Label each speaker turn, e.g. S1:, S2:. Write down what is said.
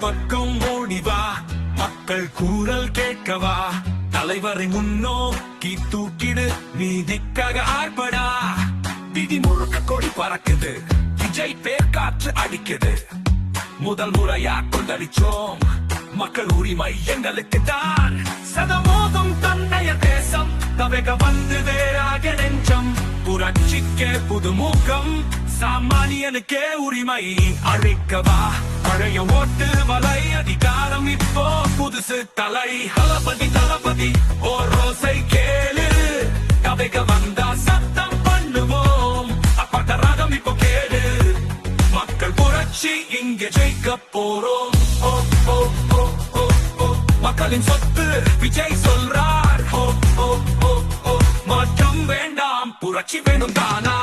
S1: பக்கம் ஓடிவா, மக்கள் கூறல் கேட்கவா, தலைவரை முன்னோக்கி தூக்கிடு, நீதிக்காக ஆர்ப்படா. விதி முழுக்க கொடி பறக்குது, விஜய் பேர் காற்று அடிக்குது. முதல் முறையா கொந்தளிச்சோம், மக்கள் உரிமை எங்களுக்கு தான். சதமோகம் தன்னைய தேசம் தவக வந்து வேறாக நெஞ்சம். புரட்சிக்கே புதுமுகம், சாமானியனுக்கே உரிமை அழிக்கவா. பழைய ஓட்டு மலை அதிகாரம் இப்போ புதுசு தலை. தளபதி தளபதி ஓர் ரோசை கேளு, தவக வந்தா சத்தம் பண்ணுவோம். அப்பட்ட ராகம் இப்போ கேளு, மக்கள் புரட்சி இங்கே ஜெயிக்க போறோம். ஓ ஓ ஓ ஓ ஓ மக்களின் சொத்து விஜய் சொல்றார். ஓ ஓ ஓ ஓ மாற்றம் வேண்டாம், புரட்சி வேணும் தானா.